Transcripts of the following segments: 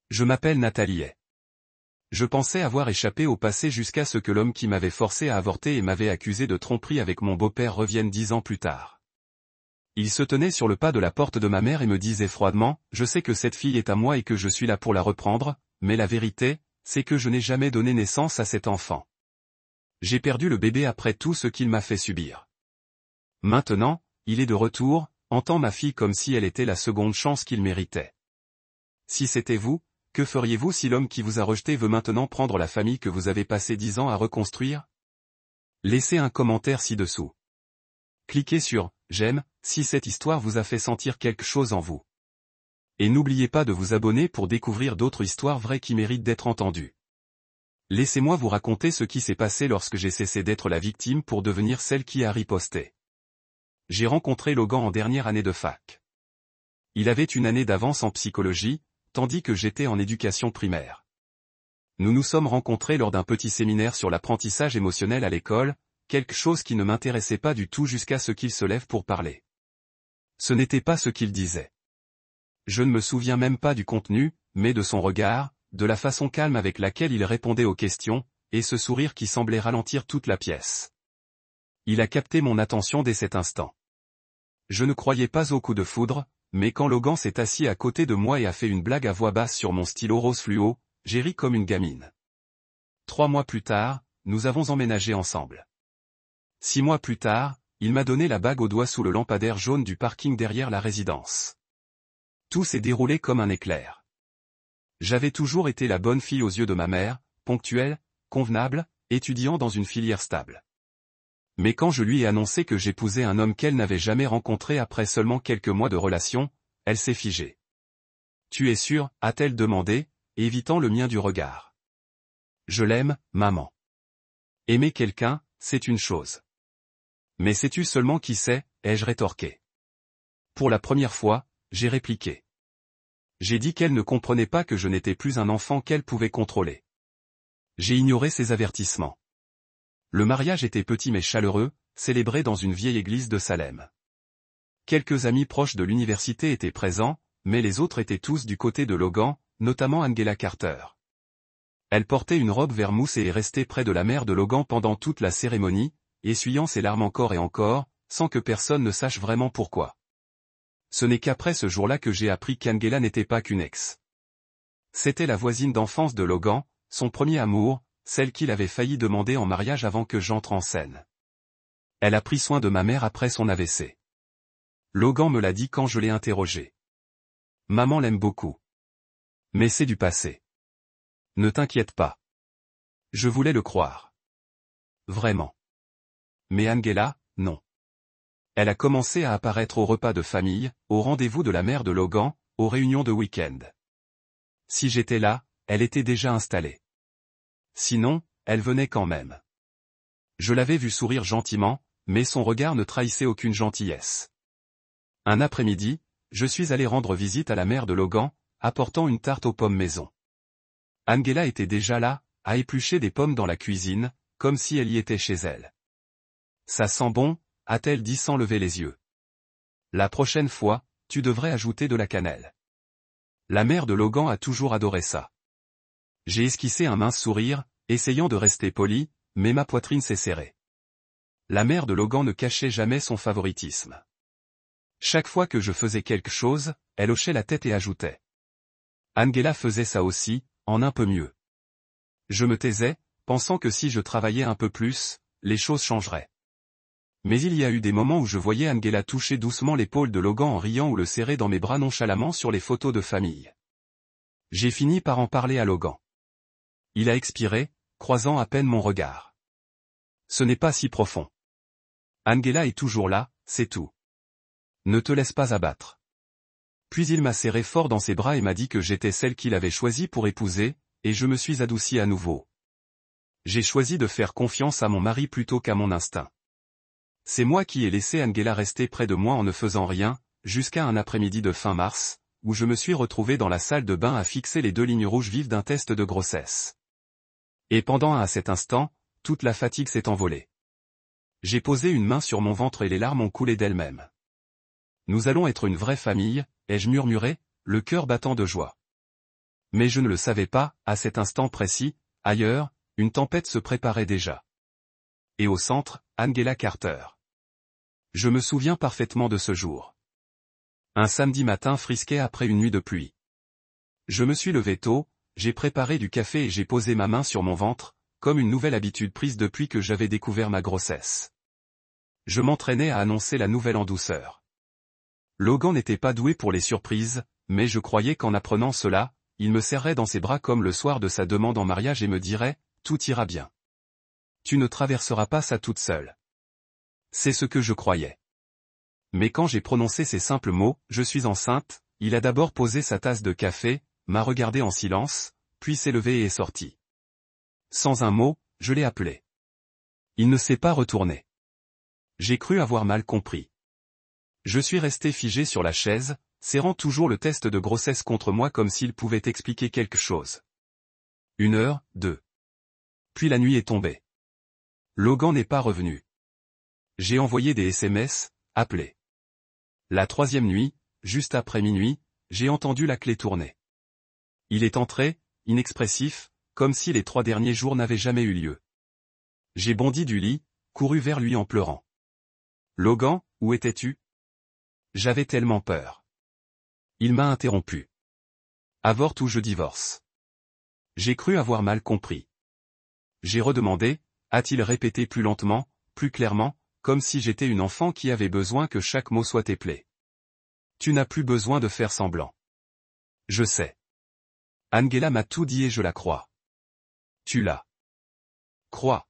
Je m'appelle Nathalie. Je pensais avoir échappé au passé jusqu'à ce que l'homme qui m'avait forcé à avorter et m'avait accusé de tromperie avec mon beau-père revienne 10 ans plus tard. Il se tenait sur le pas de la porte de ma mère et me disait froidement, « Je sais que cette fille est à moi et que je suis là pour la reprendre, mais la vérité, c'est que je n'ai jamais donné naissance à cet enfant. J'ai perdu le bébé après tout ce qu'il m'a fait subir. Maintenant, il est de retour, entend ma fille comme si elle était la seconde chance qu'il méritait. Si c'était vous, que feriez-vous si l'homme qui vous a rejeté veut maintenant prendre la famille que vous avez passé 10 ans à reconstruire? Laissez un commentaire ci-dessous. Cliquez sur « J'aime » si cette histoire vous a fait sentir quelque chose en vous. Et n'oubliez pas de vous abonner pour découvrir d'autres histoires vraies qui méritent d'être entendues. Laissez-moi vous raconter ce qui s'est passé lorsque j'ai cessé d'être la victime pour devenir celle qui a riposté. J'ai rencontré Logan en dernière année de fac. Il avait une année d'avance en psychologie, tandis que j'étais en éducation primaire. Nous nous sommes rencontrés lors d'un petit séminaire sur l'apprentissage émotionnel à l'école, quelque chose qui ne m'intéressait pas du tout jusqu'à ce qu'il se lève pour parler. Ce n'était pas ce qu'il disait. Je ne me souviens même pas du contenu, mais de son regard, de la façon calme avec laquelle il répondait aux questions, et ce sourire qui semblait ralentir toute la pièce. Il a capté mon attention dès cet instant. Je ne croyais pas au coup de foudre, mais quand Logan s'est assis à côté de moi et a fait une blague à voix basse sur mon stylo rose fluo, j'ai ri comme une gamine. 3 mois plus tard, nous avons emménagé ensemble. 6 mois plus tard, il m'a donné la bague au doigt sous le lampadaire jaune du parking derrière la résidence. Tout s'est déroulé comme un éclair. J'avais toujours été la bonne fille aux yeux de ma mère, ponctuelle, convenable, étudiant dans une filière stable. Mais quand je lui ai annoncé que j'épousais un homme qu'elle n'avait jamais rencontré après seulement quelques mois de relation, elle s'est figée. « Tu es sûre ?» a-t-elle demandé, évitant le mien du regard. « Je l'aime, maman. » Aimer quelqu'un, c'est une chose. Mais sais-tu seulement qui c'est, ai-je rétorqué. Pour la première fois, j'ai répliqué. J'ai dit qu'elle ne comprenait pas que je n'étais plus un enfant qu'elle pouvait contrôler. J'ai ignoré ses avertissements. Le mariage était petit mais chaleureux, célébré dans une vieille église de Salem. Quelques amis proches de l'université étaient présents, mais les autres étaient tous du côté de Logan, notamment Angela Carter. Elle portait une robe vert mousse et est restée près de la mère de Logan pendant toute la cérémonie, essuyant ses larmes encore et encore, sans que personne ne sache vraiment pourquoi. Ce n'est qu'après ce jour-là que j'ai appris qu'Angela n'était pas qu'une ex. C'était la voisine d'enfance de Logan, son premier amour, celle qu'il avait failli demander en mariage avant que j'entre en scène. Elle a pris soin de ma mère après son AVC. Logan me l'a dit quand je l'ai interrogé. Maman l'aime beaucoup. Mais c'est du passé. Ne t'inquiète pas. Je voulais le croire. Vraiment. Mais Angela, non. Elle a commencé à apparaître au repas de famille, au rendez-vous de la mère de Logan, aux réunions de week-end. Si j'étais là, elle était déjà installée. Sinon, elle venait quand même. Je l'avais vue sourire gentiment, mais son regard ne trahissait aucune gentillesse. Un après-midi, je suis allé rendre visite à la mère de Logan, apportant une tarte aux pommes maison. Angela était déjà là, à éplucher des pommes dans la cuisine, comme si elle y était chez elle. Ça sent bon, a-t-elle dit sans lever les yeux. La prochaine fois, tu devrais ajouter de la cannelle. La mère de Logan a toujours adoré ça. J'ai esquissé un mince sourire, essayant de rester poli, mais ma poitrine s'est serrée. La mère de Logan ne cachait jamais son favoritisme. Chaque fois que je faisais quelque chose, elle hochait la tête et ajoutait. Angela faisait ça aussi, en un peu mieux. Je me taisais, pensant que si je travaillais un peu plus, les choses changeraient. Mais il y a eu des moments où je voyais Angela toucher doucement l'épaule de Logan en riant ou le serrer dans mes bras nonchalamment sur les photos de famille. J'ai fini par en parler à Logan. Il a expiré, croisant à peine mon regard. Ce n'est pas si profond. Angela est toujours là, c'est tout. Ne te laisse pas abattre. Puis il m'a serré fort dans ses bras et m'a dit que j'étais celle qu'il avait choisie pour épouser, et je me suis adouci à nouveau. J'ai choisi de faire confiance à mon mari plutôt qu'à mon instinct. C'est moi qui ai laissé Angela rester près de moi en ne faisant rien, jusqu'à un après-midi de fin mars, où je me suis retrouvé dans la salle de bain à fixer les 2 lignes rouges vives d'un test de grossesse. Et pendant à cet instant, toute la fatigue s'est envolée. J'ai posé une main sur mon ventre et les larmes ont coulé d'elles-mêmes. Nous allons être une vraie famille, ai-je murmuré, le cœur battant de joie. Mais je ne le savais pas, à cet instant précis, ailleurs, une tempête se préparait déjà. Et au centre, Angela Carter. Je me souviens parfaitement de ce jour. Un samedi matin frisquet après une nuit de pluie. Je me suis levé tôt, j'ai préparé du café et j'ai posé ma main sur mon ventre, comme une nouvelle habitude prise depuis que j'avais découvert ma grossesse. Je m'entraînais à annoncer la nouvelle en douceur. Logan n'était pas doué pour les surprises, mais je croyais qu'en apprenant cela, il me serrait dans ses bras comme le soir de sa demande en mariage et me dirait « Tout ira bien. Tu ne traverseras pas ça toute seule. » C'est ce que je croyais. Mais quand j'ai prononcé ces simples mots « Je suis enceinte », il a d'abord posé sa tasse de café, m'a regardé en silence, puis s'est levé et est sorti. Sans un mot, je l'ai appelé. Il ne s'est pas retourné. J'ai cru avoir mal compris. Je suis resté figé sur la chaise, serrant toujours le test de grossesse contre moi comme s'il pouvait expliquer quelque chose. 1 heure, 2. Puis la nuit est tombée. Logan n'est pas revenu. J'ai envoyé des SMS, appelé. La 3e nuit, juste après minuit, j'ai entendu la clé tourner. Il est entré, inexpressif, comme si les 3 derniers jours n'avaient jamais eu lieu. J'ai bondi du lit, couru vers lui en pleurant. « Logan, où étais-tu ? J'avais tellement peur. » Il m'a interrompu. « Avorte ou je divorce. » J'ai cru avoir mal compris. J'ai redemandé, a-t-il répété plus lentement, plus clairement, comme si j'étais une enfant qui avait besoin que chaque mot soit éplé. « Tu n'as plus besoin de faire semblant. Je sais. Angela m'a tout dit et je la crois. » Tu la crois.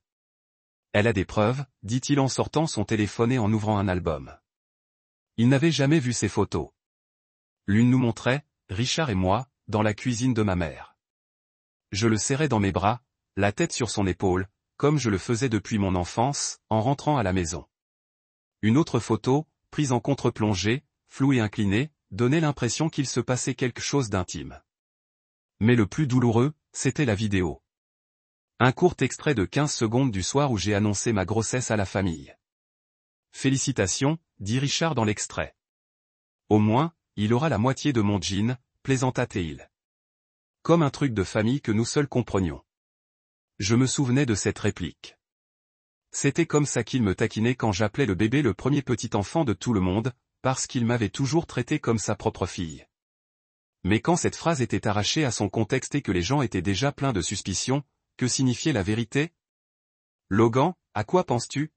Elle a des preuves, dit-il en sortant son téléphone et en ouvrant un album. Il n'avait jamais vu ces photos. L'une nous montrait, Richard et moi, dans la cuisine de ma mère. Je le serrais dans mes bras, la tête sur son épaule, comme je le faisais depuis mon enfance, en rentrant à la maison. Une autre photo, prise en contre-plongée, floue et inclinée, donnait l'impression qu'il se passait quelque chose d'intime. Mais le plus douloureux, c'était la vidéo. Un court extrait de 15 secondes du soir où j'ai annoncé ma grossesse à la famille. « Félicitations », dit Richard dans l'extrait. « Au moins, il aura la moitié de mon jean », plaisanta-t-il. Comme un truc de famille que nous seuls comprenions. Je me souvenais de cette réplique. C'était comme ça qu'il me taquinait quand j'appelais le bébé le premier petit enfant de tout le monde, parce qu'il m'avait toujours traité comme sa propre fille. Mais quand cette phrase était arrachée à son contexte et que les gens étaient déjà pleins de suspicions, que signifiait la vérité ? Logan, à quoi penses-tu ?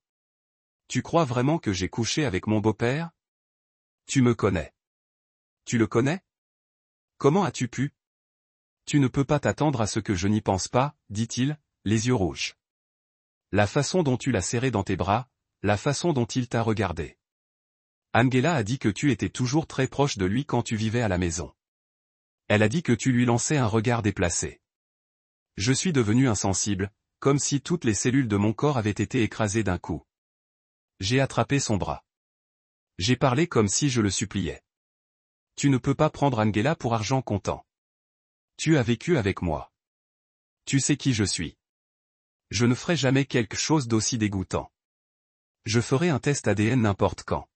Tu crois vraiment que j'ai couché avec mon beau-père ? Tu me connais. Tu le connais ? Comment as-tu pu ? Tu ne peux pas t'attendre à ce que je n'y pense pas, dit-il, les yeux rouges. La façon dont tu l'as serré dans tes bras, la façon dont il t'a regardé. Angela a dit que tu étais toujours très proche de lui quand tu vivais à la maison. Elle a dit que tu lui lançais un regard déplacé. Je suis devenu insensible, comme si toutes les cellules de mon corps avaient été écrasées d'un coup. J'ai attrapé son bras. J'ai parlé comme si je le suppliais. Tu ne peux pas prendre Angela pour argent comptant. Tu as vécu avec moi. Tu sais qui je suis. Je ne ferai jamais quelque chose d'aussi dégoûtant. Je ferai un test ADN n'importe quand.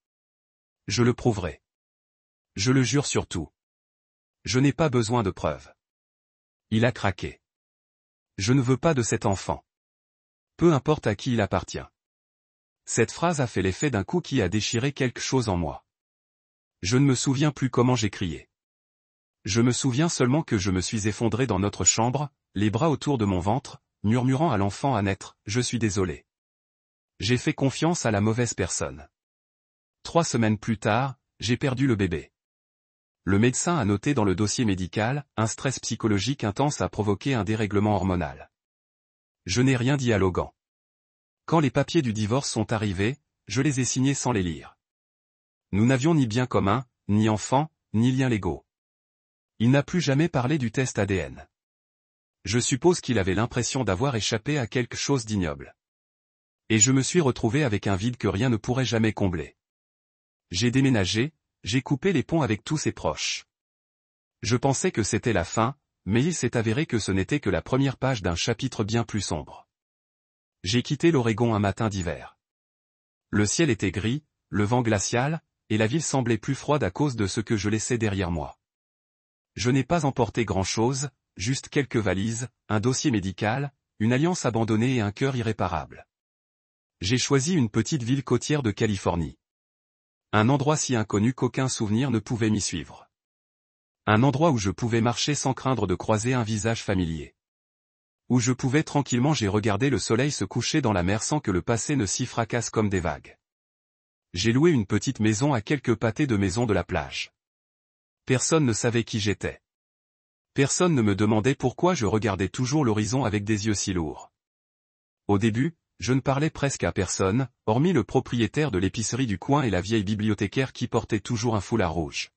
Je le prouverai. Je le jure sur tout. Je n'ai pas besoin de preuves. Il a craqué. Je ne veux pas de cet enfant. Peu importe à qui il appartient. Cette phrase a fait l'effet d'un coup qui a déchiré quelque chose en moi. Je ne me souviens plus comment j'ai crié. Je me souviens seulement que je me suis effondré dans notre chambre, les bras autour de mon ventre, murmurant à l'enfant à naître, « Je suis désolé. J'ai fait confiance à la mauvaise personne. » 3 semaines plus tard, j'ai perdu le bébé. Le médecin a noté dans le dossier médical, un stress psychologique intense a provoqué un dérèglement hormonal. Je n'ai rien dit à Logan. Quand les papiers du divorce sont arrivés, je les ai signés sans les lire. Nous n'avions ni bien commun, ni enfant, ni liens légaux. Il n'a plus jamais parlé du test ADN. Je suppose qu'il avait l'impression d'avoir échappé à quelque chose d'ignoble. Et je me suis retrouvé avec un vide que rien ne pourrait jamais combler. J'ai déménagé, j'ai coupé les ponts avec tous ses proches. Je pensais que c'était la fin, mais il s'est avéré que ce n'était que la première page d'un chapitre bien plus sombre. J'ai quitté l'Oregon un matin d'hiver. Le ciel était gris, le vent glacial, et la ville semblait plus froide à cause de ce que je laissais derrière moi. Je n'ai pas emporté grand-chose, juste quelques valises, un dossier médical, une alliance abandonnée et un cœur irréparable. J'ai choisi une petite ville côtière de Californie. Un endroit si inconnu qu'aucun souvenir ne pouvait m'y suivre. Un endroit où je pouvais marcher sans craindre de croiser un visage familier. Où je pouvais tranquillement regarder le soleil se coucher dans la mer sans que le passé ne s'y fracasse comme des vagues. J'ai loué une petite maison à quelques pâtés de maison de la plage. Personne ne savait qui j'étais. Personne ne me demandait pourquoi je regardais toujours l'horizon avec des yeux si lourds. Au début, je ne parlais presque à personne, hormis le propriétaire de l'épicerie du coin et la vieille bibliothécaire qui portait toujours un foulard rouge.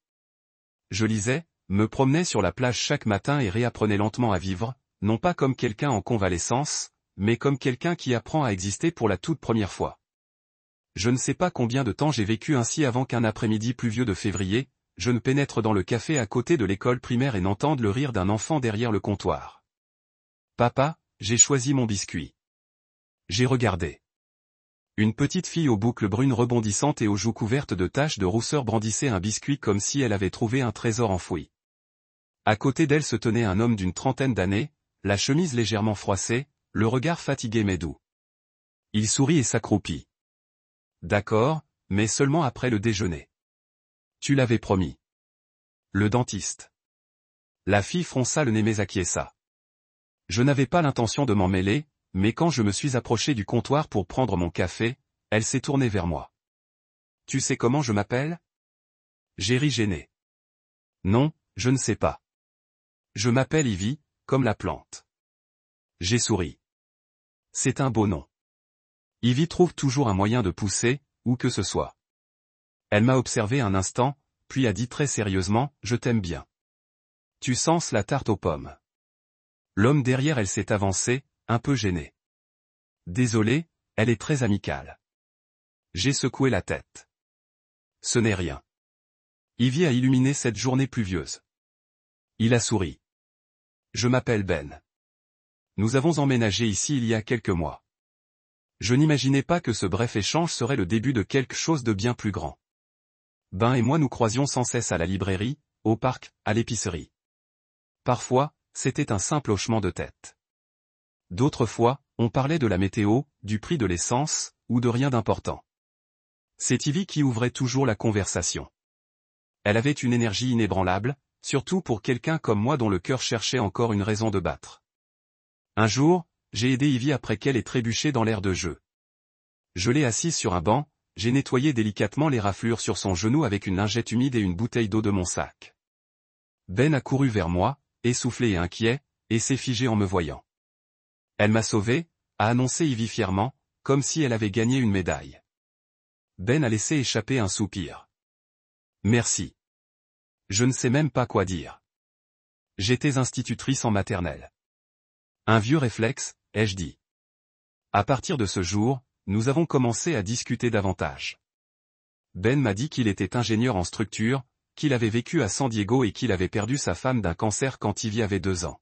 Je lisais, me promenais sur la plage chaque matin et réapprenais lentement à vivre, non pas comme quelqu'un en convalescence, mais comme quelqu'un qui apprend à exister pour la toute première fois. Je ne sais pas combien de temps j'ai vécu ainsi avant qu'un après-midi pluvieux de février, je ne pénètre dans le café à côté de l'école primaire et n'entende le rire d'un enfant derrière le comptoir. Papa, j'ai choisi mon biscuit. J'ai regardé. Une petite fille aux boucles brunes rebondissantes et aux joues couvertes de taches de rousseur brandissait un biscuit comme si elle avait trouvé un trésor enfoui. À côté d'elle se tenait un homme d'une trentaine d'années, la chemise légèrement froissée, le regard fatigué mais doux. Il sourit et s'accroupit. D'accord, mais seulement après le déjeuner. Tu l'avais promis. Le dentiste. La fille fronça le nez mais acquiesça. Je n'avais pas l'intention de m'en mêler, mais quand je me suis approché du comptoir pour prendre mon café, elle s'est tournée vers moi. Tu sais comment je m'appelle? J'ai ri gêné. Non, je ne sais pas. Je m'appelle Ivy, comme la plante. J'ai souri. C'est un beau nom. Ivy trouve toujours un moyen de pousser, où que ce soit. Elle m'a observé un instant, puis a dit très sérieusement, je t'aime bien. Tu sens la tarte aux pommes. L'homme derrière elle s'est avancé, un peu gêné. Désolé, elle est très amicale. J'ai secoué la tête. Ce n'est rien. Ivy a illuminé cette journée pluvieuse. Il a souri. Je m'appelle Ben. Nous avons emménagé ici il y a quelques mois. Je n'imaginais pas que ce bref échange serait le début de quelque chose de bien plus grand. Ben et moi nous croisions sans cesse à la librairie, au parc, à l'épicerie. Parfois, c'était un simple hochement de tête. D'autres fois, on parlait de la météo, du prix de l'essence, ou de rien d'important. C'est Ivy qui ouvrait toujours la conversation. Elle avait une énergie inébranlable, surtout pour quelqu'un comme moi dont le cœur cherchait encore une raison de battre. Un jour, j'ai aidé Ivy après qu'elle ait trébuché dans l'aire de jeu. Je l'ai assise sur un banc, j'ai nettoyé délicatement les raflures sur son genou avec une lingette humide et une bouteille d'eau de mon sac. Ben a couru vers moi, essoufflé et inquiet, et s'est figé en me voyant. Elle m'a sauvé, a annoncé Ivy fièrement, comme si elle avait gagné une médaille. Ben a laissé échapper un soupir. Merci. Je ne sais même pas quoi dire. J'étais institutrice en maternelle. Un vieux réflexe, ai-je dit. À partir de ce jour, nous avons commencé à discuter davantage. Ben m'a dit qu'il était ingénieur en structure, qu'il avait vécu à San Diego et qu'il avait perdu sa femme d'un cancer quand Ivy avait 2 ans.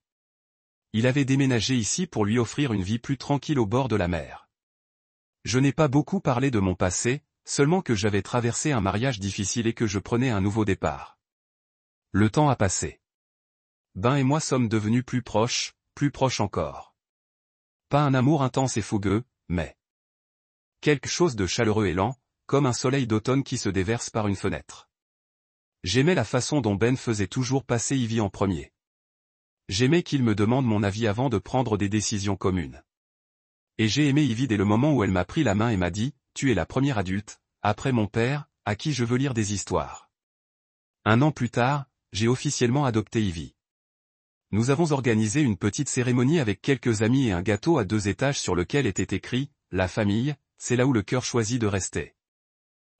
Il avait déménagé ici pour lui offrir une vie plus tranquille au bord de la mer. Je n'ai pas beaucoup parlé de mon passé, seulement que j'avais traversé un mariage difficile et que je prenais un nouveau départ. Le temps a passé. Ben et moi sommes devenus plus proches encore. Pas un amour intense et fougueux, mais quelque chose de chaleureux et lent, comme un soleil d'automne qui se déverse par une fenêtre. J'aimais la façon dont Ben faisait toujours passer Ivy en premier. J'aimais qu'il me demande mon avis avant de prendre des décisions communes. Et j'ai aimé Ivy dès le moment où elle m'a pris la main et m'a dit, tu es la première adulte, après mon père, à qui je veux lire des histoires. 1 an plus tard, j'ai officiellement adopté Ivy. Nous avons organisé une petite cérémonie avec quelques amis et un gâteau à 2 étages sur lequel était écrit, la famille, c'est là où le cœur choisit de rester.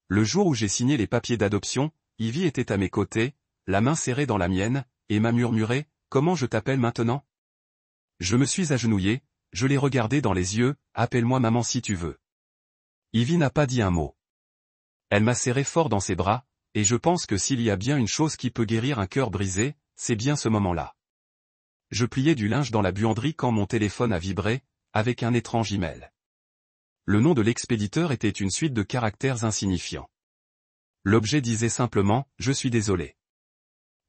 Le jour où j'ai signé les papiers d'adoption, Ivy était à mes côtés, la main serrée dans la mienne, et m'a murmuré, comment je t'appelle maintenant? Je me suis agenouillé, je l'ai regardé dans les yeux, appelle-moi maman si tu veux. Ivy n'a pas dit un mot. Elle m'a serré fort dans ses bras, et je pense que s'il y a bien une chose qui peut guérir un cœur brisé, c'est bien ce moment-là. Je pliais du linge dans la buanderie quand mon téléphone a vibré, avec un étrange email. Le nom de l'expéditeur était une suite de caractères insignifiants. L'objet disait simplement, je suis désolé.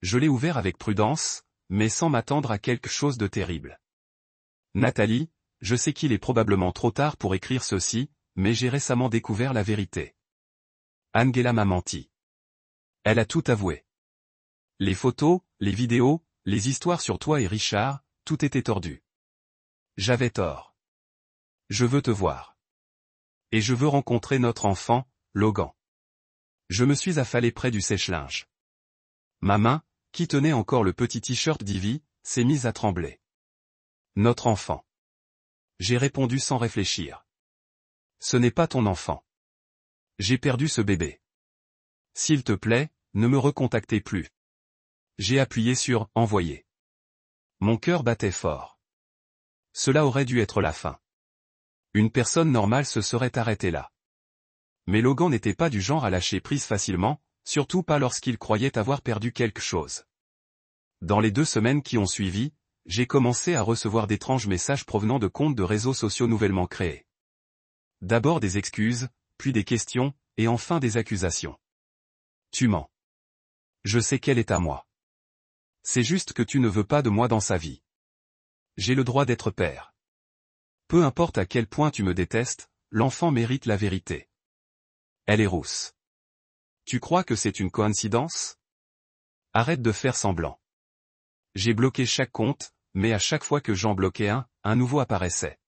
Je l'ai ouvert avec prudence, mais sans m'attendre à quelque chose de terrible. Nathalie, je sais qu'il est probablement trop tard pour écrire ceci, mais j'ai récemment découvert la vérité. Angela m'a menti. Elle a tout avoué. Les photos, les vidéos, les histoires sur toi et Richard, tout était tordu. J'avais tort. Je veux te voir. Et je veux rencontrer notre enfant, Logan. Je me suis affalé près du sèche-linge. Ma main, qui tenait encore le petit t-shirt d'Ivy, s'est mise à trembler. Notre enfant. J'ai répondu sans réfléchir. Ce n'est pas ton enfant. J'ai perdu ce bébé. S'il te plaît, ne me recontactez plus. J'ai appuyé sur « Envoyer ». Mon cœur battait fort. Cela aurait dû être la fin. Une personne normale se serait arrêtée là. Mais Logan n'était pas du genre à lâcher prise facilement, surtout pas lorsqu'il croyait avoir perdu quelque chose. Dans les 2 semaines qui ont suivi, j'ai commencé à recevoir d'étranges messages provenant de comptes de réseaux sociaux nouvellement créés. D'abord des excuses, puis des questions, et enfin des accusations. Tu mens. Je sais qu'elle est à moi. C'est juste que tu ne veux pas de moi dans sa vie. J'ai le droit d'être père. Peu importe à quel point tu me détestes, l'enfant mérite la vérité. Elle est rousse. Tu crois que c'est une coïncidence? Arrête de faire semblant. J'ai bloqué chaque compte, mais à chaque fois que j'en bloquais un nouveau apparaissait.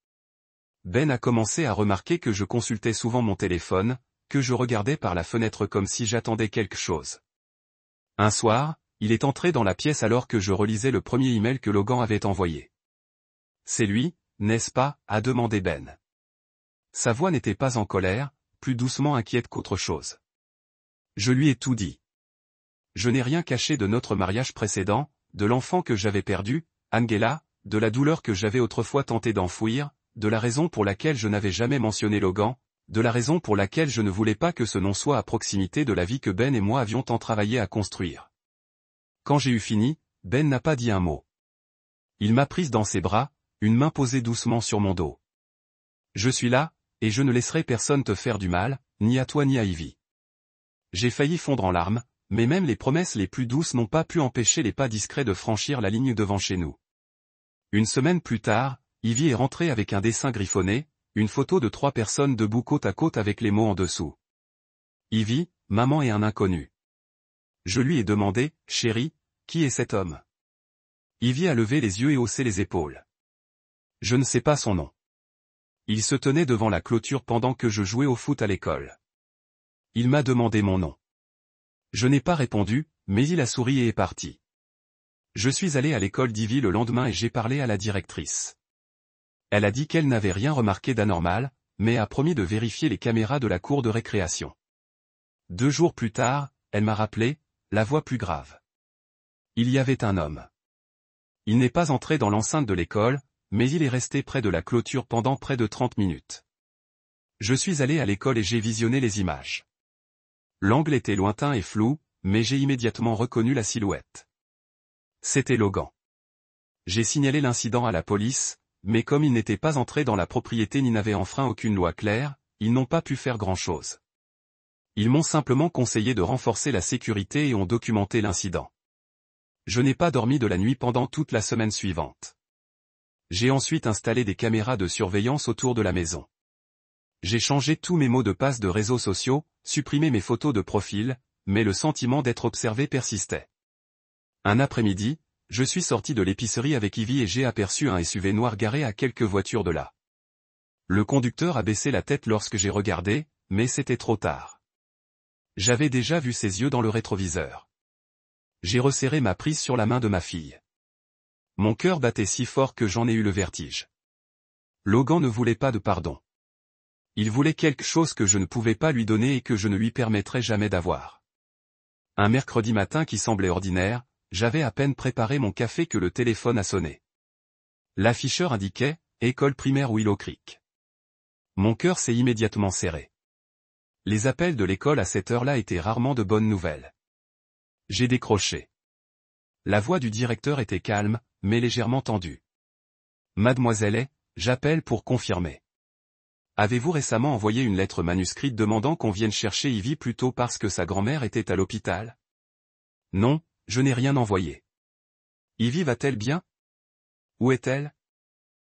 Ben a commencé à remarquer que je consultais souvent mon téléphone, que je regardais par la fenêtre comme si j'attendais quelque chose. Un soir, il est entré dans la pièce alors que je relisais le premier email que Logan avait envoyé. C'est lui, n'est-ce pas, a demandé Ben. Sa voix n'était pas en colère, plus doucement inquiète qu'autre chose. Je lui ai tout dit. Je n'ai rien caché de notre mariage précédent, de l'enfant que j'avais perdu, Angela, de la douleur que j'avais autrefois tenté d'enfouir, de la raison pour laquelle je n'avais jamais mentionné Logan, de la raison pour laquelle je ne voulais pas que ce nom soit à proximité de la vie que Ben et moi avions tant travaillé à construire. Quand j'ai eu fini, Ben n'a pas dit un mot. Il m'a prise dans ses bras, une main posée doucement sur mon dos. Je suis là, et je ne laisserai personne te faire du mal, ni à toi ni à Ivy. J'ai failli fondre en larmes, mais même les promesses les plus douces n'ont pas pu empêcher les pas discrets de franchir la ligne devant chez nous. Une semaine plus tard, Ivy est rentrée avec un dessin griffonné, une photo de 3 personnes debout côte à côte avec les mots en dessous. Ivy, maman et un inconnu. Je lui ai demandé, chérie, qui est cet homme? Ivy a levé les yeux et haussé les épaules. Je ne sais pas son nom. Il se tenait devant la clôture pendant que je jouais au foot à l'école. Il m'a demandé mon nom. Je n'ai pas répondu, mais il a souri et est parti. Je suis allé à l'école d'Ivy le lendemain et j'ai parlé à la directrice. Elle a dit qu'elle n'avait rien remarqué d'anormal, mais a promis de vérifier les caméras de la cour de récréation. 2 jours plus tard, elle m'a rappelé, la voix plus grave. Il y avait un homme. Il n'est pas entré dans l'enceinte de l'école, mais il est resté près de la clôture pendant près de 30 minutes. Je suis allé à l'école et j'ai visionné les images. L'angle était lointain et flou, mais j'ai immédiatement reconnu la silhouette. C'était Logan. J'ai signalé l'incident à la police, mais comme il n'était pas entré dans la propriété ni n'avait enfreint aucune loi claire, ils n'ont pas pu faire grand-chose. Ils m'ont simplement conseillé de renforcer la sécurité et ont documenté l'incident. Je n'ai pas dormi de la nuit pendant toute la semaine suivante. J'ai ensuite installé des caméras de surveillance autour de la maison. J'ai changé tous mes mots de passe de réseaux sociaux, supprimé mes photos de profil, mais le sentiment d'être observé persistait. Un après-midi, je suis sorti de l'épicerie avec Ivy et j'ai aperçu un SUV noir garé à quelques voitures de là. Le conducteur a baissé la tête lorsque j'ai regardé, mais c'était trop tard. J'avais déjà vu ses yeux dans le rétroviseur. J'ai resserré ma prise sur la main de ma fille. Mon cœur battait si fort que j'en ai eu le vertige. Logan ne voulait pas de pardon. Il voulait quelque chose que je ne pouvais pas lui donner et que je ne lui permettrais jamais d'avoir. Un mercredi matin qui semblait ordinaire, j'avais à peine préparé mon café que le téléphone a sonné. L'afficheur indiquait « École primaire Willow Creek ». Mon cœur s'est immédiatement serré. Les appels de l'école à cette heure-là étaient rarement de bonnes nouvelles. J'ai décroché. La voix du directeur était calme, mais légèrement tendue. « Mademoiselle, j'appelle pour confirmer. Avez-vous récemment envoyé une lettre manuscrite demandant qu'on vienne chercher Ivy plutôt parce que sa grand-mère était à l'hôpital? Non, je n'ai rien envoyé. Ivy va-t-elle bien? Où est-elle?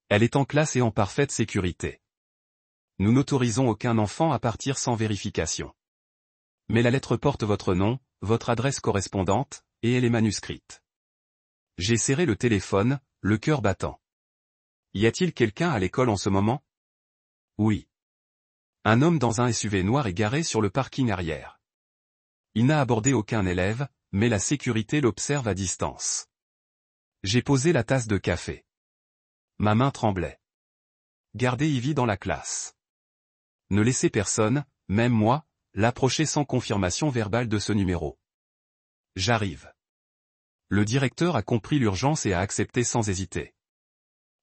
Elle est en classe et en parfaite sécurité. Nous n'autorisons aucun enfant à partir sans vérification. Mais la lettre porte votre nom, votre adresse correspondante, et elle est manuscrite. J'ai serré le téléphone, le cœur battant. Y a-t-il quelqu'un à l'école en ce moment? Oui. Un homme dans un SUV noir est garé sur le parking arrière. Il n'a abordé aucun élève, mais la sécurité l'observe à distance. J'ai posé la tasse de café. Ma main tremblait. Gardez Ivy dans la classe. Ne laissez personne, même moi, l'approcher sans confirmation verbale de ce numéro. J'arrive. Le directeur a compris l'urgence et a accepté sans hésiter.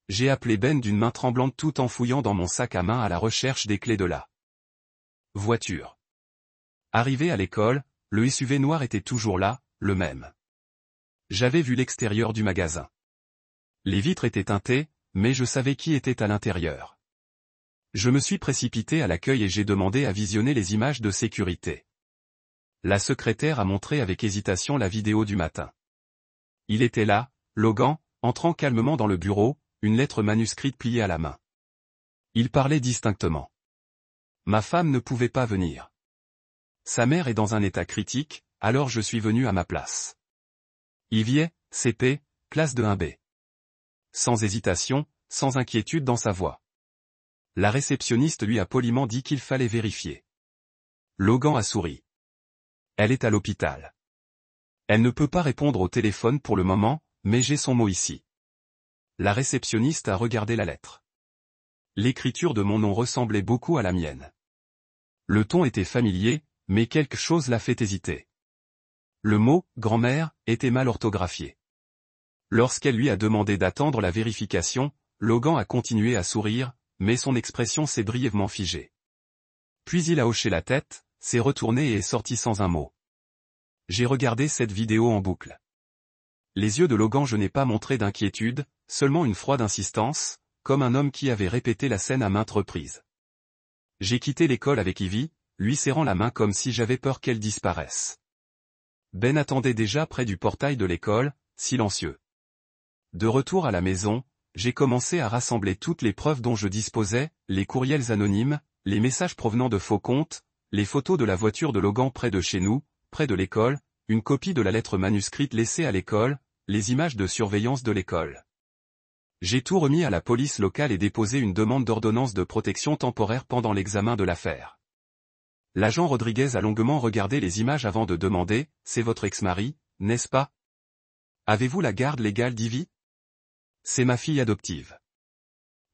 J'ai appelé Ben d'une main tremblante tout en fouillant dans mon sac à main à la recherche des clés de la voiture. Arrivé à l'école, le SUV noir était toujours là, le même. J'avais vu l'extérieur du magasin. Les vitres étaient teintées, mais je savais qui était à l'intérieur. Je me suis précipité à l'accueil et j'ai demandé à visionner les images de sécurité. La secrétaire a montré avec hésitation la vidéo du matin. Il était là, Logan, entrant calmement dans le bureau, une lettre manuscrite pliée à la main. Il parlait distinctement. Ma femme ne pouvait pas venir. Sa mère est dans un état critique, alors je suis venu à ma place. Ivy est, CP, classe de 1B. Sans hésitation, sans inquiétude dans sa voix. La réceptionniste lui a poliment dit qu'il fallait vérifier. Logan a souri. Elle est à l'hôpital. Elle ne peut pas répondre au téléphone pour le moment, mais j'ai son mot ici. La réceptionniste a regardé la lettre. L'écriture de mon nom ressemblait beaucoup à la mienne. Le ton était familier, mais quelque chose l'a fait hésiter. Le mot « grand-mère » était mal orthographié. Lorsqu'elle lui a demandé d'attendre la vérification, Logan a continué à sourire, mais son expression s'est brièvement figée. Puis il a hoché la tête, s'est retourné et est sorti sans un mot. J'ai regardé cette vidéo en boucle. Les yeux de Logan, je n'ai pas montré d'inquiétude, seulement une froide insistance, comme un homme qui avait répété la scène à maintes reprises. J'ai quitté l'école avec Ivy, lui serrant la main comme si j'avais peur qu'elle disparaisse. Ben attendait déjà près du portail de l'école, silencieux. De retour à la maison, j'ai commencé à rassembler toutes les preuves dont je disposais, les courriels anonymes, les messages provenant de faux comptes, les photos de la voiture de Logan près de chez nous, près de l'école, une copie de la lettre manuscrite laissée à l'école, les images de surveillance de l'école. J'ai tout remis à la police locale et déposé une demande d'ordonnance de protection temporaire pendant l'examen de l'affaire. L'agent Rodriguez a longuement regardé les images avant de demander, « C'est votre ex-mari, n'est-ce pas? Avez-vous la garde légale d'Ivy? » C'est ma fille adoptive.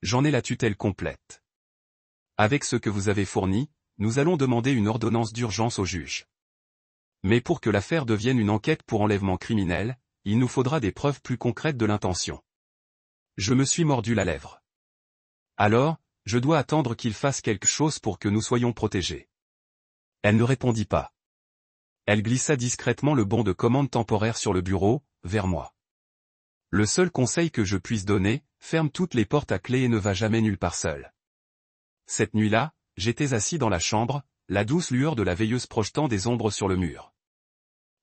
J'en ai la tutelle complète. Avec ce que vous avez fourni, nous allons demander une ordonnance d'urgence au juge. Mais pour que l'affaire devienne une enquête pour enlèvement criminel, il nous faudra des preuves plus concrètes de l'intention. Je me suis mordu la lèvre. Alors, je dois attendre qu'il fasse quelque chose pour que nous soyons protégés. Elle ne répondit pas. Elle glissa discrètement le bon de commande temporaire sur le bureau, vers moi. Le seul conseil que je puisse donner, ferme toutes les portes à clé et ne va jamais nulle part seul. Cette nuit-là, j'étais assis dans la chambre, la douce lueur de la veilleuse projetant des ombres sur le mur.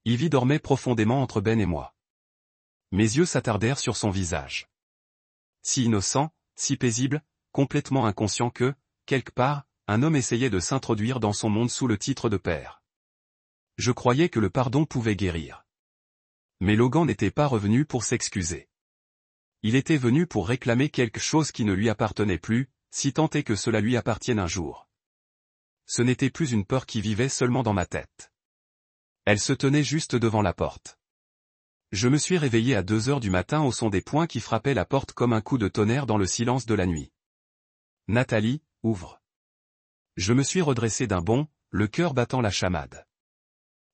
Ivy dormait profondément entre Ben et moi. Mes yeux s'attardèrent sur son visage. Si innocent, si paisible, complètement inconscient que, quelque part, un homme essayait de s'introduire dans son monde sous le titre de père. Je croyais que le pardon pouvait guérir. Mais Logan n'était pas revenu pour s'excuser. Il était venu pour réclamer quelque chose qui ne lui appartenait plus, si tant est que cela lui appartienne un jour. Ce n'était plus une peur qui vivait seulement dans ma tête. Elle se tenait juste devant la porte. Je me suis réveillé à 2 heures du matin au son des poings qui frappaient la porte comme un coup de tonnerre dans le silence de la nuit. Nathalie, ouvre. Je me suis redressé d'un bond, le cœur battant la chamade.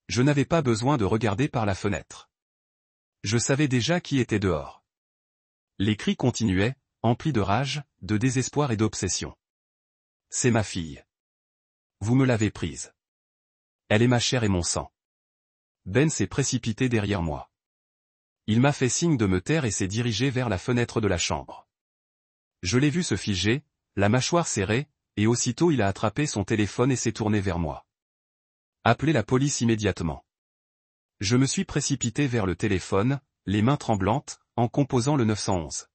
Je n'avais pas besoin de regarder par la fenêtre. Je savais déjà qui était dehors. Les cris continuaient, emplis de rage, de désespoir et d'obsession. C'est ma fille. Vous me l'avez prise. Elle est ma chair et mon sang. Ben s'est précipité derrière moi. Il m'a fait signe de me taire et s'est dirigé vers la fenêtre de la chambre. Je l'ai vu se figer, la mâchoire serrée, et aussitôt il a attrapé son téléphone et s'est tourné vers moi. Appelez la police immédiatement. Je me suis précipité vers le téléphone, les mains tremblantes, en composant le 911.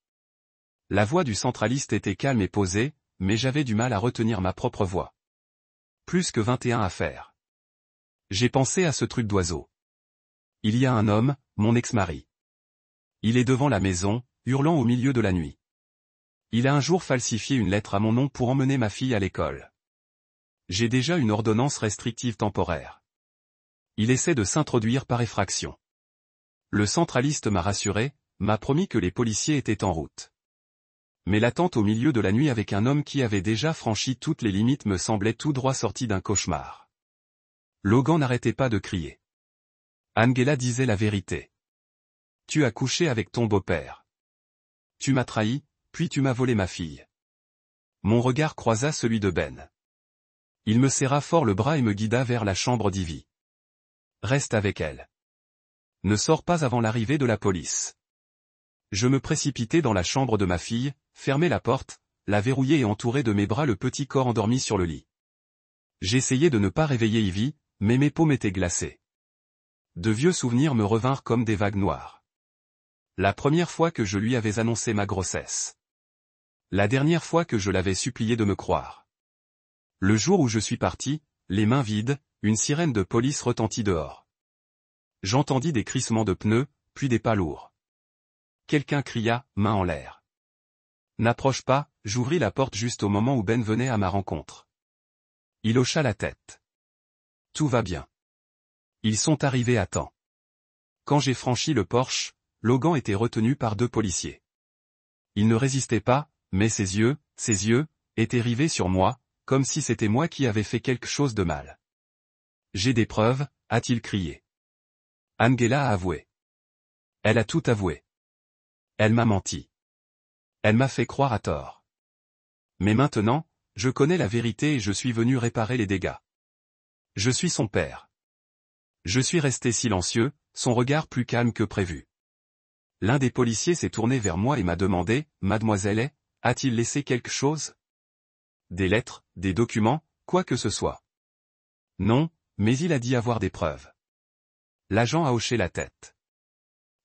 La voix du centraliste était calme et posée, mais j'avais du mal à retenir ma propre voix. Plus que 21 à faire. J'ai pensé à ce truc d'oiseau. Il y a un homme, mon ex-mari. Il est devant la maison, hurlant au milieu de la nuit. Il a un jour falsifié une lettre à mon nom pour emmener ma fille à l'école. J'ai déjà une ordonnance restrictive temporaire. Il essaie de s'introduire par effraction. Le centraliste m'a rassuré, m'a promis que les policiers étaient en route. Mais l'attente au milieu de la nuit avec un homme qui avait déjà franchi toutes les limites me semblait tout droit sorti d'un cauchemar. Logan n'arrêtait pas de crier. Angela disait la vérité. Tu as couché avec ton beau-père. Tu m'as trahi, puis tu m'as volé ma fille. Mon regard croisa celui de Ben. Il me serra fort le bras et me guida vers la chambre d'Ivy. Reste avec elle. Ne sors pas avant l'arrivée de la police. Je me précipitai dans la chambre de ma fille, fermai la porte, la verrouillai et entourai de mes bras le petit corps endormi sur le lit. J'essayais de ne pas réveiller Ivy, mais mes paumes étaient glacées. De vieux souvenirs me revinrent comme des vagues noires. La première fois que je lui avais annoncé ma grossesse. La dernière fois que je l'avais supplié de me croire. Le jour où je suis parti, les mains vides, une sirène de police retentit dehors. J'entendis des crissements de pneus, puis des pas lourds. Quelqu'un cria, main en l'air. N'approche pas, j'ouvris la porte juste au moment où Ben venait à ma rencontre. Il hocha la tête. Tout va bien. Ils sont arrivés à temps. Quand j'ai franchi le porche, Logan était retenu par 2 policiers. Il ne résistait pas, mais ses yeux, étaient rivés sur moi, comme si c'était moi qui avais fait quelque chose de mal. J'ai des preuves, a-t-il crié. Angela a avoué. Elle a tout avoué. Elle m'a menti. Elle m'a fait croire à tort. Mais maintenant, je connais la vérité et je suis venu réparer les dégâts. Je suis son père. Je suis resté silencieux, son regard plus calme que prévu. L'un des policiers s'est tourné vers moi et m'a demandé, Mademoiselle, a-t-il laissé quelque chose? Des lettres, des documents, quoi que ce soit. Non, mais il a dit avoir des preuves. L'agent a hoché la tête.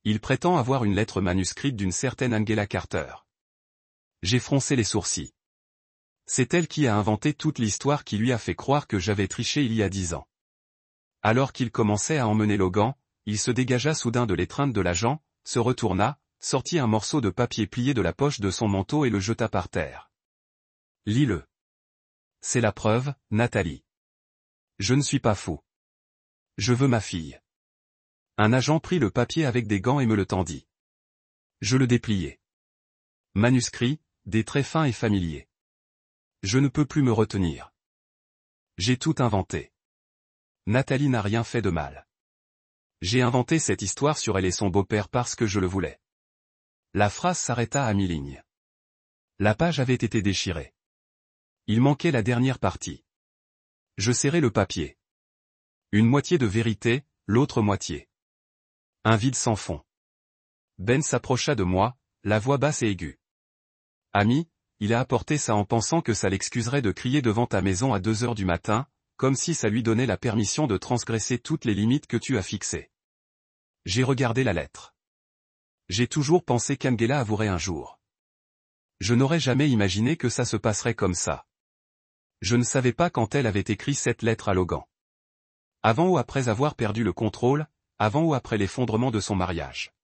Il prétend avoir une lettre manuscrite d'une certaine Angela Carter. J'ai froncé les sourcils. C'est elle qui a inventé toute l'histoire qui lui a fait croire que j'avais triché il y a 10 ans. Alors qu'il commençait à emmener Logan, il se dégagea soudain de l'étreinte de l'agent, se retourna, sortit un morceau de papier plié de la poche de son manteau et le jeta par terre. Lis-le. C'est la preuve, Nathalie. Je ne suis pas fou. Je veux ma fille. Un agent prit le papier avec des gants et me le tendit. Je le dépliai. Manuscrit, des traits fins et familiers. Je ne peux plus me retenir. J'ai tout inventé. Nathalie n'a rien fait de mal. J'ai inventé cette histoire sur elle et son beau-père parce que je le voulais. La phrase s'arrêta à mi-ligne. La page avait été déchirée. Il manquait la dernière partie. Je serrai le papier. Une moitié de vérité, l'autre moitié. Un vide sans fond. Ben s'approcha de moi, la voix basse et aiguë. Ami, il a apporté ça en pensant que ça l'excuserait de crier devant ta maison à 2 heures du matin, comme si ça lui donnait la permission de transgresser toutes les limites que tu as fixées. J'ai regardé la lettre. J'ai toujours pensé qu'Angela avouerait un jour. Je n'aurais jamais imaginé que ça se passerait comme ça. Je ne savais pas quand elle avait écrit cette lettre à Logan. Avant ou après avoir perdu le contrôle, avant ou après l'effondrement de son mariage.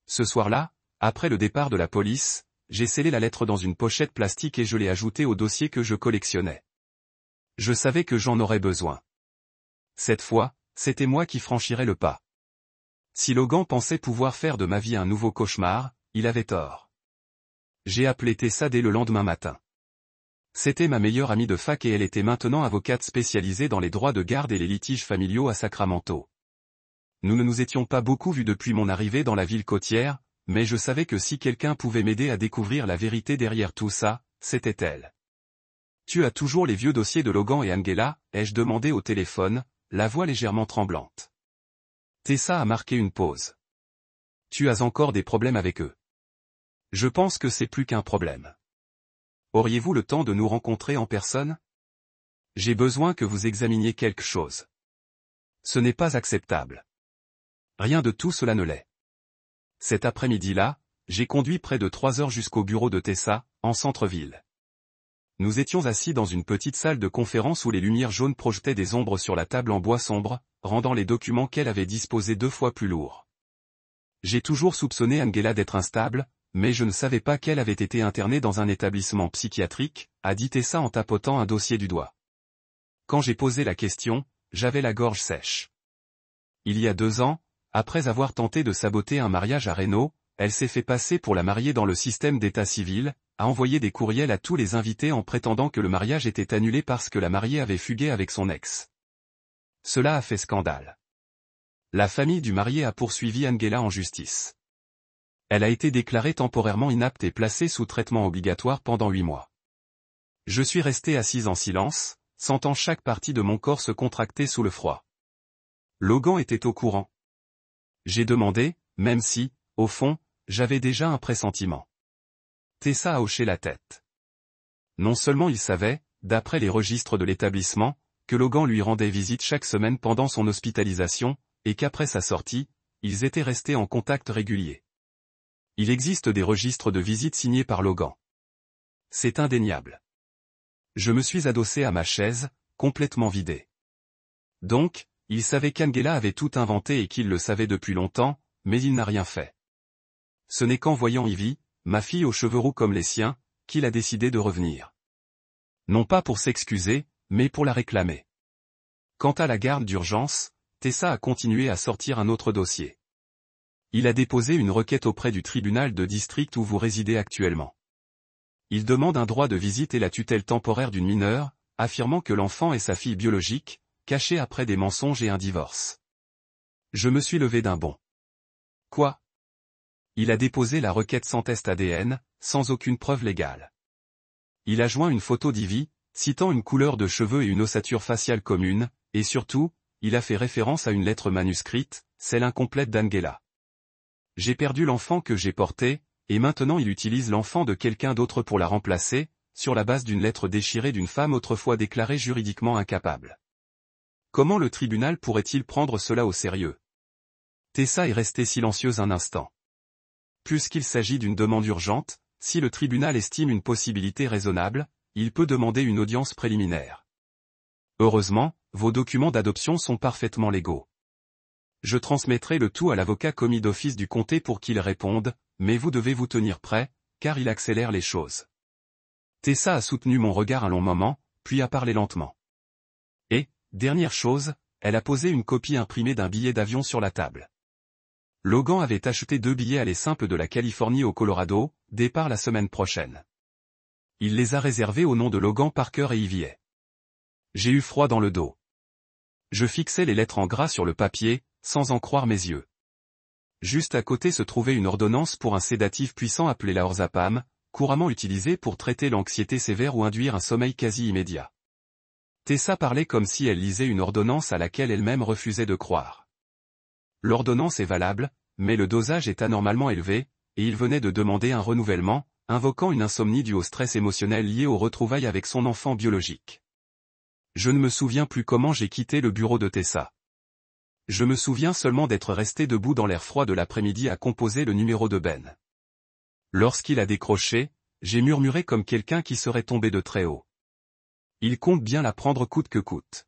Ce soir-là, après le départ de la police, j'ai scellé la lettre dans une pochette plastique et je l'ai ajoutée au dossier que je collectionnais. Je savais que j'en aurais besoin. Cette fois, c'était moi qui franchirais le pas. Si Logan pensait pouvoir faire de ma vie un nouveau cauchemar, il avait tort. J'ai appelé Tessa dès le lendemain matin. C'était ma meilleure amie de fac et elle était maintenant avocate spécialisée dans les droits de garde et les litiges familiaux à Sacramento. Nous ne nous étions pas beaucoup vus depuis mon arrivée dans la ville côtière, mais je savais que si quelqu'un pouvait m'aider à découvrir la vérité derrière tout ça, c'était elle. Tu as toujours les vieux dossiers de Logan et Angela, ai-je demandé au téléphone, la voix légèrement tremblante. Tessa a marqué une pause. Tu as encore des problèmes avec eux. Je pense que c'est plus qu'un problème. Auriez-vous le temps de nous rencontrer en personne? J'ai besoin que vous examiniez quelque chose. Ce n'est pas acceptable. Rien de tout cela ne l'est. Cet après-midi-là, j'ai conduit près de 3 heures jusqu'au bureau de Tessa, en centre-ville. Nous étions assis dans une petite salle de conférence où les lumières jaunes projetaient des ombres sur la table en bois sombre, rendant les documents qu'elle avait disposés 2 fois plus lourds. J'ai toujours soupçonné Angela d'être instable, mais je ne savais pas qu'elle avait été internée dans un établissement psychiatrique, a dit Tessa en tapotant un dossier du doigt. Quand j'ai posé la question, j'avais la gorge sèche. Il y a 2 ans, après avoir tenté de saboter un mariage à Reno, elle s'est fait passer pour la mariée dans le système d'état civil, a envoyé des courriels à tous les invités en prétendant que le mariage était annulé parce que la mariée avait fugué avec son ex. Cela a fait scandale. La famille du marié a poursuivi Angela en justice. Elle a été déclarée temporairement inapte et placée sous traitement obligatoire pendant 8 mois. Je suis resté assise en silence, sentant chaque partie de mon corps se contracter sous le froid. Logan était au courant. J'ai demandé, même si, au fond, j'avais déjà un pressentiment. Tessa a hoché la tête. Non seulement il savait, d'après les registres de l'établissement, que Logan lui rendait visite chaque semaine pendant son hospitalisation, et qu'après sa sortie, ils étaient restés en contact régulier. Il existe des registres de visite signés par Logan. C'est indéniable. Je me suis adossé à ma chaise, complètement vidée. Donc, il savait qu'Angela avait tout inventé et qu'il le savait depuis longtemps, mais il n'a rien fait. Ce n'est qu'en voyant Ivy, ma fille aux cheveux roux comme les siens, qu'il a décidé de revenir. Non pas pour s'excuser, mais pour la réclamer. Quant à la garde d'urgence, Tessa a continué à sortir un autre dossier. Il a déposé une requête auprès du tribunal de district où vous résidez actuellement. Il demande un droit de visite et la tutelle temporaire d'une mineure, affirmant que l'enfant est sa fille biologique, cachée après des mensonges et un divorce. Je me suis levé d'un bond. Quoi ? Il a déposé la requête sans test ADN, sans aucune preuve légale. Il a joint une photo d'Ivy, citant une couleur de cheveux et une ossature faciale commune, et surtout, il a fait référence à une lettre manuscrite, celle incomplète d'Angela. J'ai perdu l'enfant que j'ai porté, et maintenant il utilise l'enfant de quelqu'un d'autre pour la remplacer, sur la base d'une lettre déchirée d'une femme autrefois déclarée juridiquement incapable. Comment le tribunal pourrait-il prendre cela au sérieux ? Tessa est restée silencieuse un instant. Puisqu'il s'agit d'une demande urgente, si le tribunal estime une possibilité raisonnable, il peut demander une audience préliminaire. Heureusement, vos documents d'adoption sont parfaitement légaux. Je transmettrai le tout à l'avocat commis d'office du comté pour qu'il réponde, mais vous devez vous tenir prêt, car il accélère les choses. Tessa a soutenu mon regard un long moment, puis a parlé lentement. Et, dernière chose, elle a posé une copie imprimée d'un billet d'avion sur la table. Logan avait acheté 2 billets aller simple de la Californie au Colorado, départ la semaine prochaine. Il les a réservés au nom de Logan Parker et Ivy. J'ai eu froid dans le dos. Je fixais les lettres en gras sur le papier, sans en croire mes yeux. Juste à côté se trouvait une ordonnance pour un sédatif puissant appelé Lorazepam, couramment utilisé pour traiter l'anxiété sévère ou induire un sommeil quasi immédiat. Tessa parlait comme si elle lisait une ordonnance à laquelle elle-même refusait de croire. L'ordonnance est valable, mais le dosage est anormalement élevé, et il venait de demander un renouvellement, invoquant une insomnie due au stress émotionnel lié aux retrouvailles avec son enfant biologique. Je ne me souviens plus comment j'ai quitté le bureau de Tessa. Je me souviens seulement d'être resté debout dans l'air froid de l'après-midi à composer le numéro de Ben. Lorsqu'il a décroché, j'ai murmuré comme quelqu'un qui serait tombé de très haut. Il compte bien la prendre coûte que coûte.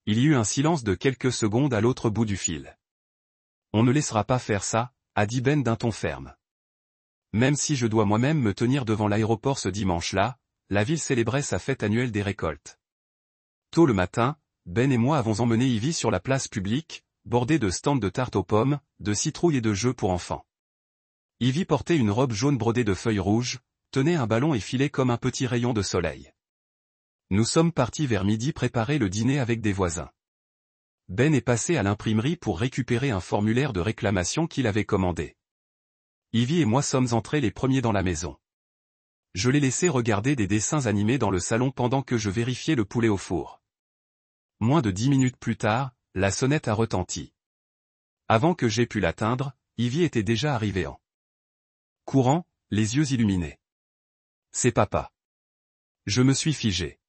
Il y eut un silence de quelques secondes à l'autre bout du fil. On ne laissera pas faire ça, a dit Ben d'un ton ferme. Même si je dois moi-même me tenir devant l'aéroport ce dimanche-là, la ville célébrait sa fête annuelle des récoltes. Tôt le matin, Ben et moi avons emmené Ivy sur la place publique, bordée de stands de tartes aux pommes, de citrouilles et de jeux pour enfants. Ivy portait une robe jaune brodée de feuilles rouges, tenait un ballon et filait comme un petit rayon de soleil. Nous sommes partis vers midi préparer le dîner avec des voisins. Ben est passé à l'imprimerie pour récupérer un formulaire de réclamation qu'il avait commandé. Ivy et moi sommes entrés les premiers dans la maison. Je l'ai laissé regarder des dessins animés dans le salon pendant que je vérifiais le poulet au four. Moins de 10 minutes plus tard, la sonnette a retenti. Avant que j'aie pu l'atteindre, Ivy était déjà arrivé en courant, les yeux illuminés. C'est papa. Je me suis figé.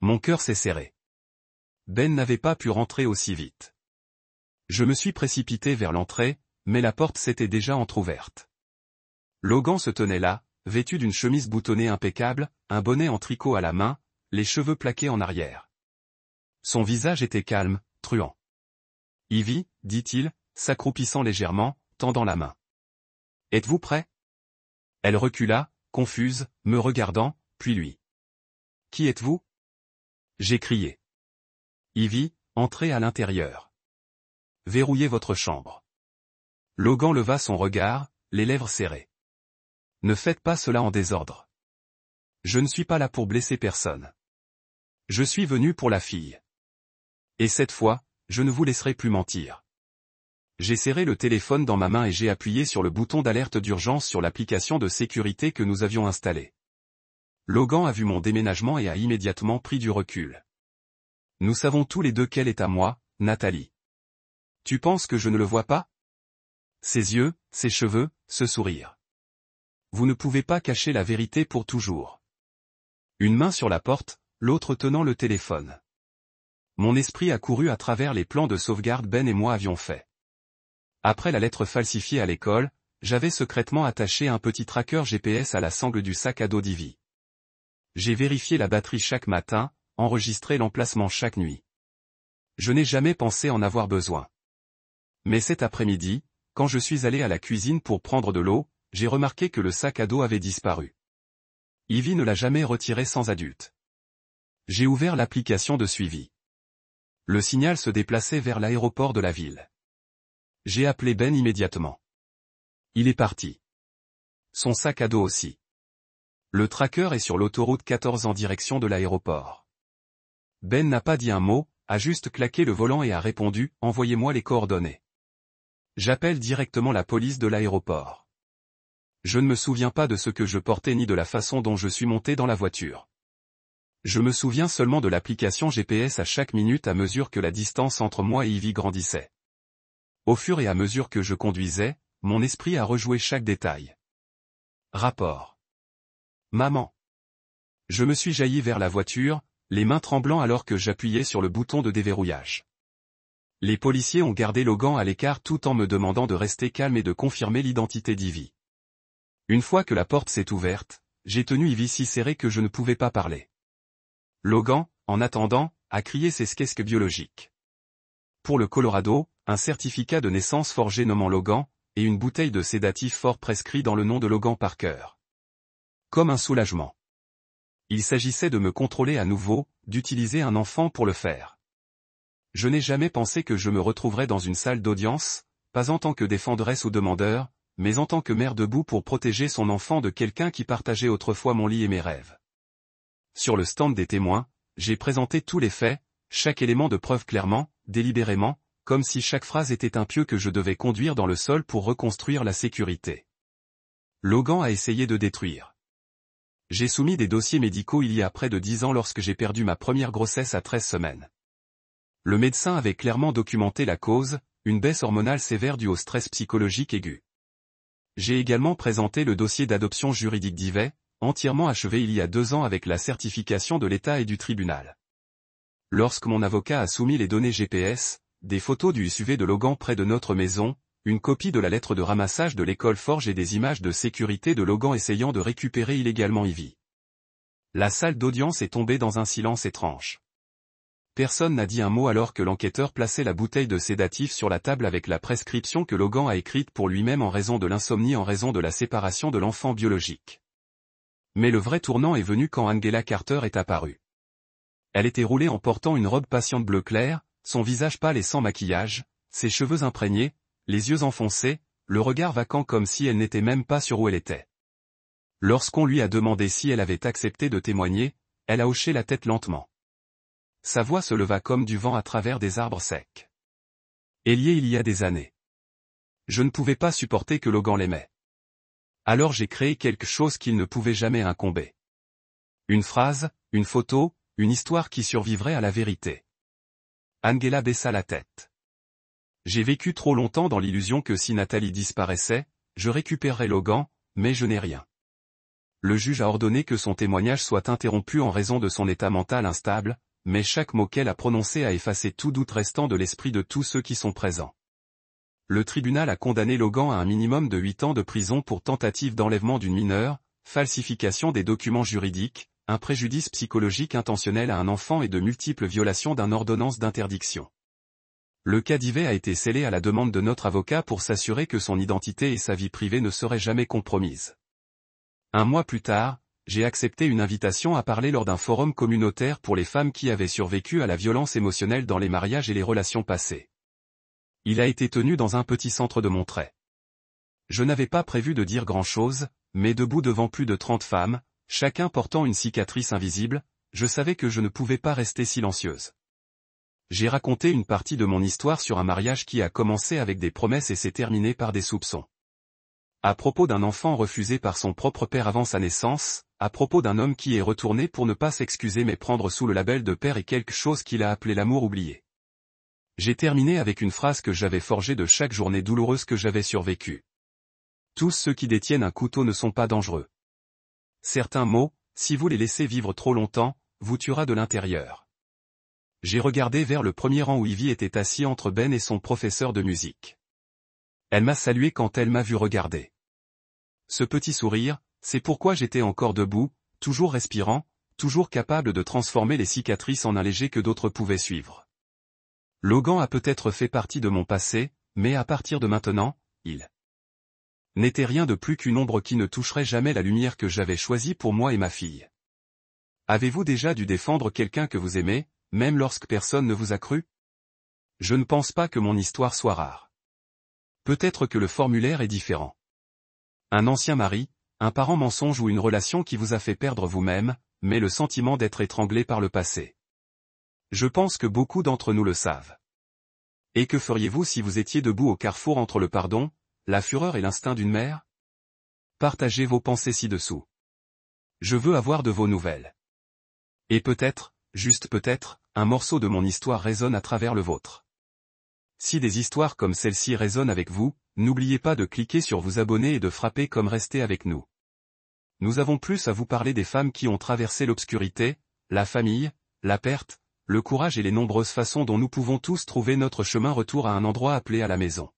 Mon cœur s'est serré. Ben n'avait pas pu rentrer aussi vite. Je me suis précipité vers l'entrée, mais la porte s'était déjà entr'ouverte. Logan se tenait là, vêtu d'une chemise boutonnée impeccable, un bonnet en tricot à la main, les cheveux plaqués en arrière. Son visage était calme, truand. « Ivy, dit-il, s'accroupissant légèrement, tendant la main. « Êtes-vous prêt ?» Elle recula, confuse, me regardant, puis lui. « Qui êtes-vous » J'ai crié. « Ivy, entrez à l'intérieur. Verrouillez votre chambre. » Logan leva son regard, les lèvres serrées. « Ne faites pas cela en désordre. Je ne suis pas là pour blesser personne. Je suis venu pour la fille. Et cette fois, je ne vous laisserai plus mentir. » J'ai serré le téléphone dans ma main et j'ai appuyé sur le bouton d'alerte d'urgence sur l'application de sécurité que nous avions installée. Logan a vu mon déménagement et a immédiatement pris du recul. Nous savons tous les deux qu'elle est à moi, Nathalie. Tu penses que je ne le vois pas? Ses yeux, ses cheveux, ce sourire. Vous ne pouvez pas cacher la vérité pour toujours. Une main sur la porte, l'autre tenant le téléphone. Mon esprit a couru à travers les plans de sauvegarde Ben et moi avions fait. Après la lettre falsifiée à l'école, j'avais secrètement attaché un petit tracker GPS à la sangle du sac à dos d'Ivy. J'ai vérifié la batterie chaque matin, enregistré l'emplacement chaque nuit. Je n'ai jamais pensé en avoir besoin. Mais cet après-midi, quand je suis allé à la cuisine pour prendre de l'eau, j'ai remarqué que le sac à dos avait disparu. Ivy ne l'a jamais retiré sans adulte. J'ai ouvert l'application de suivi. Le signal se déplaçait vers l'aéroport de la ville. J'ai appelé Ben immédiatement. Il est parti. Son sac à dos aussi. Le tracker est sur l'autoroute 14 en direction de l'aéroport. Ben n'a pas dit un mot, a juste claqué le volant et a répondu « Envoyez-moi les coordonnées ». J'appelle directement la police de l'aéroport. Je ne me souviens pas de ce que je portais ni de la façon dont je suis monté dans la voiture. Je me souviens seulement de l'application GPS à chaque minute à mesure que la distance entre moi et Ivy grandissait. Au fur et à mesure que je conduisais, mon esprit a rejoué chaque détail. Rapport. Maman. Je me suis jailli vers la voiture, les mains tremblant alors que j'appuyais sur le bouton de déverrouillage. Les policiers ont gardé Logan à l'écart tout en me demandant de rester calme et de confirmer l'identité d'Ivy. Une fois que la porte s'est ouverte, j'ai tenu Ivy si serré que je ne pouvais pas parler. Logan, en attendant, a crié ses skesques biologiques. Pour le Colorado, un certificat de naissance forgé nommant Logan, et une bouteille de sédatif fort prescrit dans le nom de Logan Parker. Comme un soulagement. Il s'agissait de me contrôler à nouveau, d'utiliser un enfant pour le faire. Je n'ai jamais pensé que je me retrouverais dans une salle d'audience, pas en tant que défenderesse ou demandeur, mais en tant que mère debout pour protéger son enfant de quelqu'un qui partageait autrefois mon lit et mes rêves. Sur le stand des témoins, j'ai présenté tous les faits, chaque élément de preuve clairement, délibérément, comme si chaque phrase était un pieu que je devais conduire dans le sol pour reconstruire la sécurité. Logan a essayé de détruire. J'ai soumis des dossiers médicaux il y a près de 10 ans lorsque j'ai perdu ma première grossesse à 13 semaines. Le médecin avait clairement documenté la cause, une baisse hormonale sévère due au stress psychologique aigu. J'ai également présenté le dossier d'adoption juridique d'Ivy, entièrement achevé il y a 2 ans avec la certification de l'État et du tribunal. Lorsque mon avocat a soumis les données GPS, des photos du SUV de Logan près de notre maison, une copie de la lettre de ramassage de l'école Forge et des images de sécurité de Logan essayant de récupérer illégalement Ivy. La salle d'audience est tombée dans un silence étrange. Personne n'a dit un mot alors que l'enquêteur plaçait la bouteille de sédatif sur la table avec la prescription que Logan a écrite pour lui-même en raison de l'insomnie en raison de la séparation de l'enfant biologique. Mais le vrai tournant est venu quand Angela Carter est apparue. Elle était roulée en portant une robe patiente bleu clair, son visage pâle et sans maquillage, ses cheveux imprégnés, les yeux enfoncés, le regard vacant comme si elle n'était même pas sûre où elle était. Lorsqu'on lui a demandé si elle avait accepté de témoigner, elle a hoché la tête lentement. Sa voix se leva comme du vent à travers des arbres secs. Élié il y a des années. Je ne pouvais pas supporter que Logan l'aimait. Alors j'ai créé quelque chose qu'il ne pouvait jamais incomber. Une phrase, une photo, une histoire qui survivrait à la vérité. Angela baissa la tête. J'ai vécu trop longtemps dans l'illusion que si Nathalie disparaissait, je récupérerais Logan, mais je n'ai rien. Le juge a ordonné que son témoignage soit interrompu en raison de son état mental instable, mais chaque mot qu'elle a prononcé a effacé tout doute restant de l'esprit de tous ceux qui sont présents. Le tribunal a condamné Logan à un minimum de 8 ans de prison pour tentative d'enlèvement d'une mineure, falsification des documents juridiques, un préjudice psychologique intentionnel à un enfant et de multiples violations d'une ordonnance d'interdiction. Le cas d'Yvais a été scellé à la demande de notre avocat pour s'assurer que son identité et sa vie privée ne seraient jamais compromises. Un mois plus tard, j'ai accepté une invitation à parler lors d'un forum communautaire pour les femmes qui avaient survécu à la violence émotionnelle dans les mariages et les relations passées. Il a été tenu dans un petit centre de Montreuil. Je n'avais pas prévu de dire grand-chose, mais debout devant plus de 30 femmes, chacun portant une cicatrice invisible, je savais que je ne pouvais pas rester silencieuse. J'ai raconté une partie de mon histoire sur un mariage qui a commencé avec des promesses et s'est terminé par des soupçons. À propos d'un enfant refusé par son propre père avant sa naissance, à propos d'un homme qui est retourné pour ne pas s'excuser mais prendre sous le label de père et quelque chose qu'il a appelé l'amour oublié. J'ai terminé avec une phrase que j'avais forgée de chaque journée douloureuse que j'avais survécue. Tous ceux qui détiennent un couteau ne sont pas dangereux. Certains mots, si vous les laissez vivre trop longtemps, vous tuera de l'intérieur. J'ai regardé vers le premier rang où Ivy était assis entre Ben et son professeur de musique. Elle m'a salué quand elle m'a vu regarder. Ce petit sourire, c'est pourquoi j'étais encore debout, toujours respirant, toujours capable de transformer les cicatrices en un léger que d'autres pouvaient suivre. Logan a peut-être fait partie de mon passé, mais à partir de maintenant, il n'était rien de plus qu'une ombre qui ne toucherait jamais la lumière que j'avais choisie pour moi et ma fille. Avez-vous déjà dû défendre quelqu'un que vous aimez, même lorsque personne ne vous a cru? Je ne pense pas que mon histoire soit rare. Peut-être que le formulaire est différent. Un ancien mari, un parent mensonge ou une relation qui vous a fait perdre vous-même, mais le sentiment d'être étranglé par le passé. Je pense que beaucoup d'entre nous le savent. Et que feriez-vous si vous étiez debout au carrefour entre le pardon, la fureur et l'instinct d'une mère? Partagez vos pensées ci-dessous. Je veux avoir de vos nouvelles. Et peut-être, juste peut-être, un morceau de mon histoire résonne à travers le vôtre. Si des histoires comme celle-ci résonnent avec vous, n'oubliez pas de cliquer sur vous abonner et de frapper comme restez avec nous. Nous avons plus à vous parler des femmes qui ont traversé l'obscurité, la famille, la perte, le courage et les nombreuses façons dont nous pouvons tous trouver notre chemin retour à un endroit appelé à la maison.